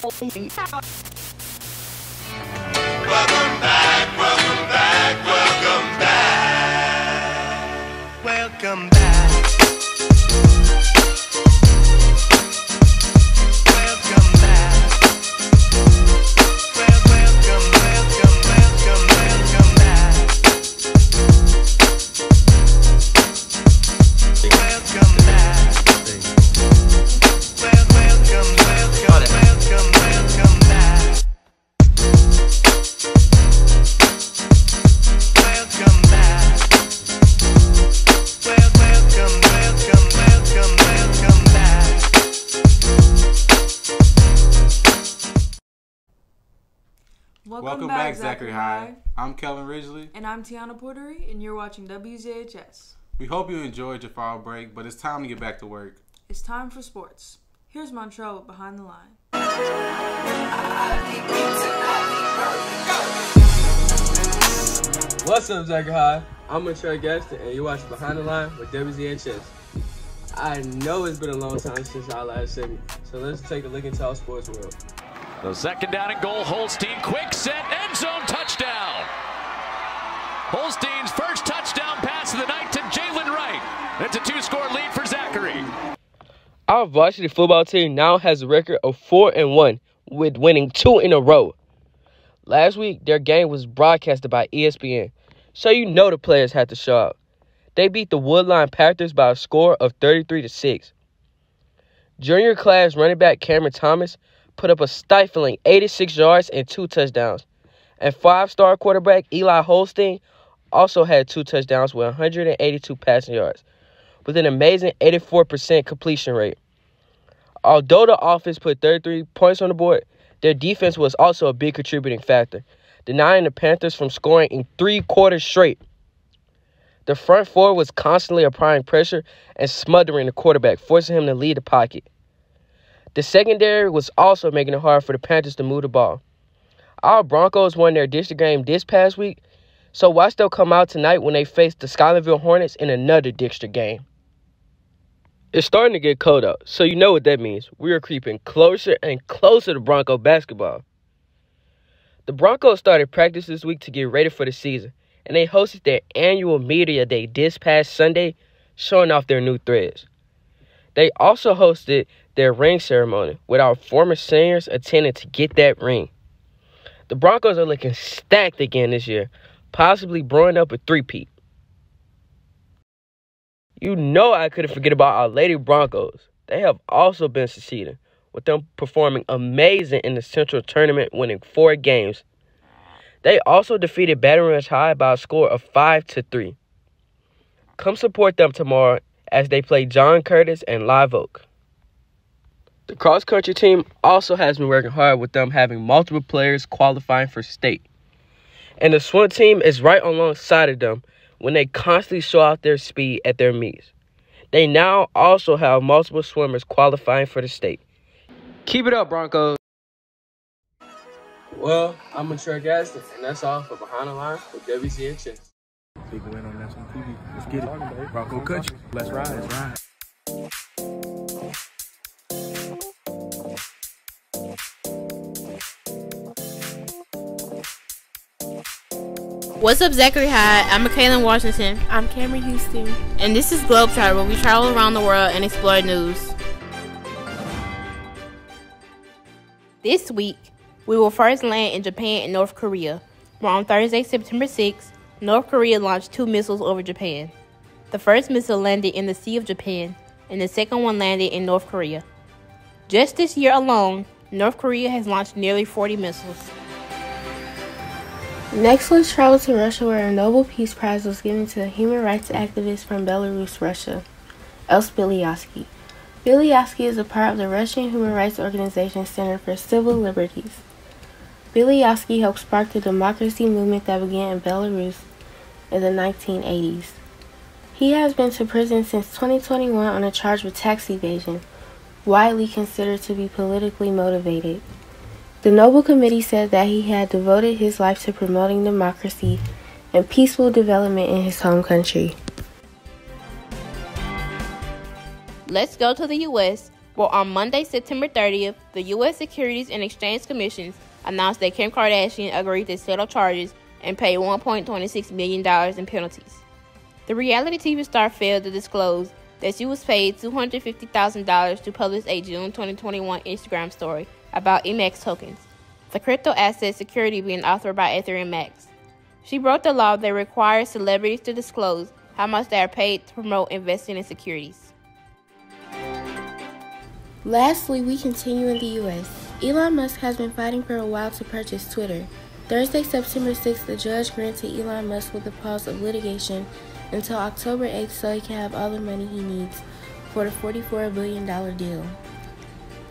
Welcome back, welcome back, welcome back. Welcome back. Welcome back. Welcome, welcome, welcome, welcome back. Welcome back. Welcome, welcome, welcome, welcome back. Welcome back. Welcome, welcome, welcome, welcome back. Welcome back, Zachary High. I'm Kellen Ridgely. And I'm Tiana Portery, and you're watching WZHS. We hope you enjoyed your fall break, but it's time to get back to work. It's time for sports. Here's Montreal with Behind the Line. What's up, Zachary High? I'm Montreal Gaston, and you're watching Behind the Line with WZHS. I know it's been a long time since our last segment, so let's take a look into our sports world. The second down and goal, Holstein, quick set, end zone touchdown. Holstein's first touchdown pass of the night to Jalen Wright. It's a 2-score lead for Zachary. Our varsity football team now has a record of 4-1 with winning 2 in a row. Last week, their game was broadcasted by ESPN, so you know the players had to show up. They beat the Woodline Panthers by a score of 33-6. Junior class running back Cameron Thomas put up a stifling 86 yards and 2 touchdowns. And 5-star quarterback Eli Holstein also had 2 touchdowns with 182 passing yards, with an amazing 84% completion rate. Although the offense put 33 points on the board, their defense was also a big contributing factor, denying the Panthers from scoring in 3 quarters straight. The front four was constantly applying pressure and smothering the quarterback, forcing him to lead the pocket. The secondary was also making it hard for the Panthers to move the ball. Our Broncos won their district game this past week, so watch them come out tonight when they face the Schuylerville Hornets in another district game. It's starting to get cold out, so you know what that means. We are creeping closer and closer to Bronco basketball. The Broncos started practice this week to get ready for the season, and they hosted their annual media day this past Sunday, showing off their new threads. They also hosted their ring ceremony, with our former seniors attending to get that ring. The Broncos are looking stacked again this year, possibly brewing up a three-peat. You know I couldn't forget about our Lady Broncos. They have also been succeeding, with them performing amazing in the Central Tournament, winning 4 games. They also defeated Baton Rouge High by a score of 5-3. Come support them tomorrow as they play John Curtis and Live Oak. The cross-country team also has been working hard, with them having multiple players qualifying for state. And the swim team is right alongside of them when they constantly show out their speed at their meets. They now also have multiple swimmers qualifying for the state. Keep it up, Broncos. Well, I'm Montreal Gaston, and that's all for Behind the Line with WZHS. Big win on National TV. Let's get it. Bronco country. Let's ride. Let's ride. What's up, Zachary High? I'm Michaela Washington. I'm Cameron Houston. And this is Globetrotter, where we travel around the world and explore news. This week, we will first land in Japan and North Korea, where on Thursday, September 6th, North Korea launched 2 missiles over Japan. The first missile landed in the Sea of Japan, and the second one landed in North Korea. Just this year alone, North Korea has launched nearly 40 missiles. Next, let's travel to Russia, where a Nobel Peace Prize was given to a human rights activist from Belarus, Russia, Els Bialyatsky. Bialyatsky is a part of the Russian human rights organization Center for Civil Liberties. Bialyatsky helped spark the democracy movement that began in Belarus in the 1980s. He has been to prison since 2021 on a charge of tax evasion, widely considered to be politically motivated. The Nobel Committee said that he had devoted his life to promoting democracy and peaceful development in his home country. Let's go to the U.S., Well, on Monday, September 30th, the U.S. Securities and Exchange Commission announced that Kim Kardashian agreed to settle charges and pay $1.26 million in penalties. The reality TV star failed to disclose that she was paid $250,000 to publish a June 2021 Instagram story about EMAX tokens, the crypto asset security being offered by Ethereum Max. She broke the law that requires celebrities to disclose how much they are paid to promote investing in securities. Lastly, we continue in the U.S. Elon Musk has been fighting for a while to purchase Twitter. Thursday, September 6th, the judge granted Elon Musk with a pause of litigation until October 8th so he can have all the money he needs for the $44 billion deal.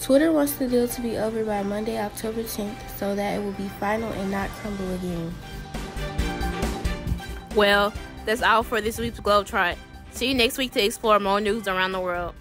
Twitter wants the deal to be over by Monday, October 10th, so that it will be final and not crumble again. Well, that's all for this week's Globetrot. See you next week to explore more news around the world.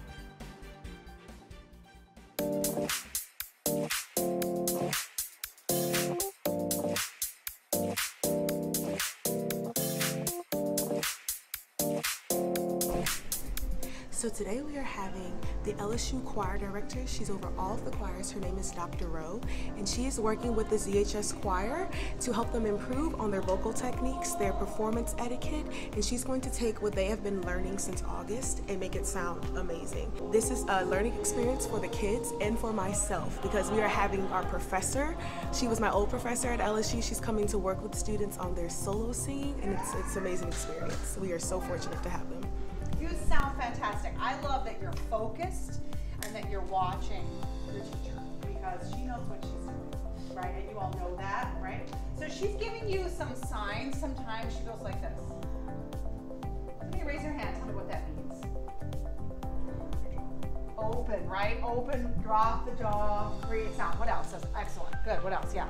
So today we are having the LSU choir director. She's over all of the choirs. Her name is Dr. Rowe, and she is working with the ZHS choir to help them improve on their vocal techniques, their performance etiquette, and she's going to take what they have been learning since August and make it sound amazing. This is a learning experience for the kids and for myself because we are having our professor. She was my old professor at LSU. She's coming to work with students on their solo singing, and it's an amazing experience. We are so fortunate to have them. You sound fantastic. I love that you're focused and that you're watching your teacher because she knows what she's doing, right? And you all know that, right? So she's giving you some signs. Sometimes she goes like this. Somebody raise your hand. Tell me what that means. Open, right? Open, drop the jaw, create sound. What else? Excellent. Good. What else? Yeah.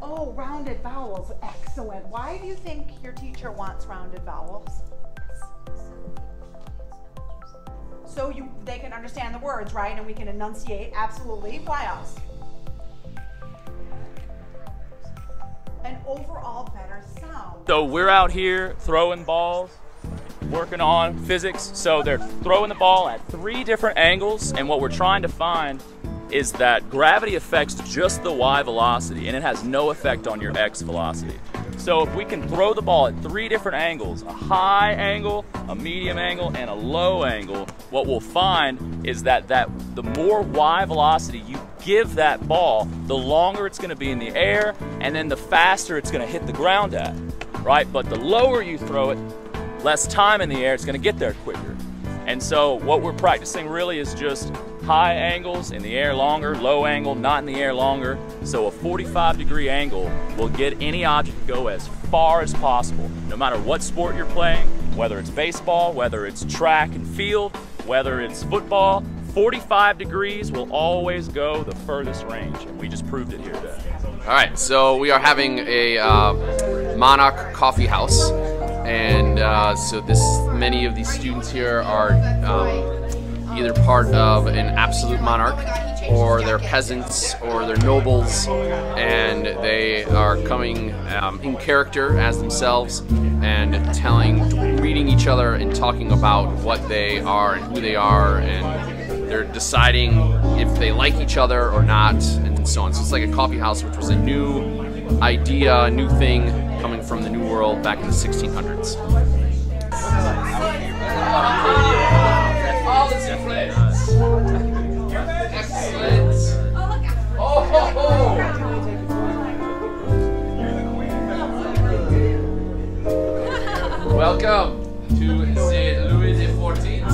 Oh, rounded vowels. Excellent. Why do you think your teacher wants rounded vowels? So they can understand the words, right? And we can enunciate, absolutely. Why else? An overall better sound. So we're out here throwing balls, working on physics. So they're throwing the ball at 3 different angles, and what we're trying to find is that gravity affects just the y velocity, and it has no effect on your x velocity. So if we can throw the ball at 3 different angles, a high angle, a medium angle, and a low angle, what we'll find is that the more y velocity you give that ball, the longer it's going to be in the air, and then the faster it's going to hit the ground at, right? But the lower you throw it, less time in the air, it's going to get there quicker. And so what we're practicing really is just high angles in the air longer, low angle not in the air longer. So a 45-degree angle will get any object to go as far as possible, no matter what sport you're playing, whether it's baseball, whether it's track and field, whether it's football. 45 degrees will always go the furthest range, and we just proved it here today. All right, so we are having a Monarch coffee house, and so many of these students here are either part of an absolute monarch, or they're peasants, or they're nobles, and they are coming in character as themselves and reading each other and talking about what they are and who they are, and they're deciding if they like each other or not, and so on. So it's like a coffee house, which was a new idea, a new thing coming from the New World back in the 1600s. All is in place. Excellent. Oh, ho, ho. Welcome to the Louis XIV,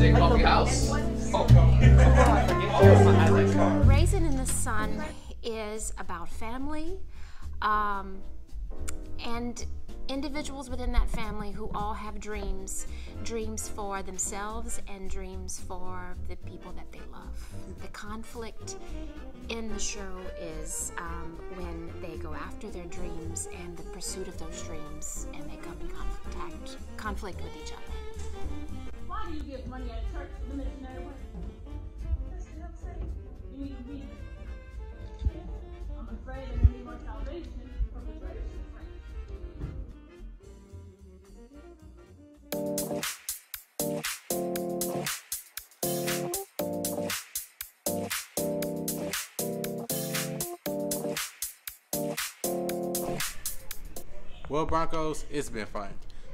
the coffee house. Raisin in the Sun is about family and individuals within that family who all have dreams for themselves and dreams for the people that they love. The conflict in the show is when they go after their dreams and the pursuit of those dreams, and they come in conflict with each other. Why do you give money at church to the missionary work? That's what I'm saying. You need to read it. I'm afraid that I need more salvation from the church. Well, Broncos, it's been fun.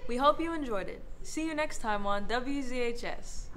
We hope you enjoyed it. See you next time on WZHS.